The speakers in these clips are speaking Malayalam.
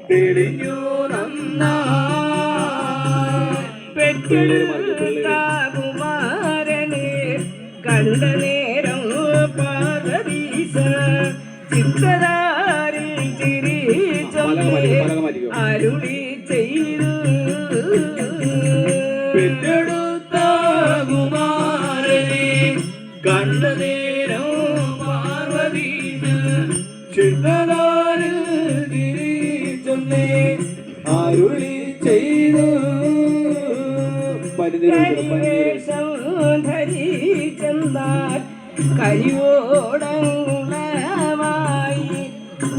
തെളിഞ്ഞു പെറ്റുകുമാരനെ കണ്ട നേരം പാർവതീശ ചിത്തരാരിൽ ചിരിച്ചൊന്നേ അരുളി ചെയ്തു പെറ്റെടുത്ത കുമാരനെ കണ്ട നേരം പാർവതീശ ചിത്തരാരിൽ ചിരിച്ചൊന്നേ അരുളി ചെയ്തു ധരിച്ചെന്നാൽ കരിയോടങ്ങളമായി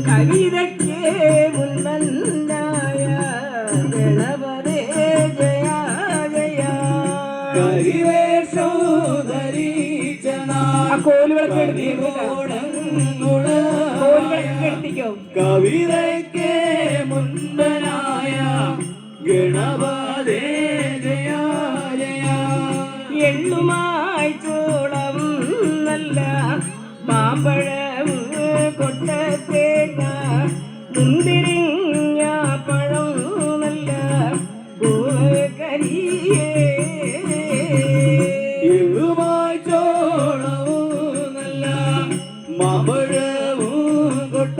കവിതയ്ക്ക് മുന്നന്നായ ഗണപതേ ജയ ജയ കരിവേഷം ധരിച്ചനാൾ കവിതയ്ക്ക് മുൻപനായ ഗണപതേ ജയ ജയ എള്ളുമായി ചോളം നല്ല മാമ്പഴം കൊട്ടത്തേങ്ങ മുന്തിരിങ്ങ പഴം നല്ല കരിയേ എള്ളുമായി ചോളവും നല്ല മാമ്പഴവും കൊട്ട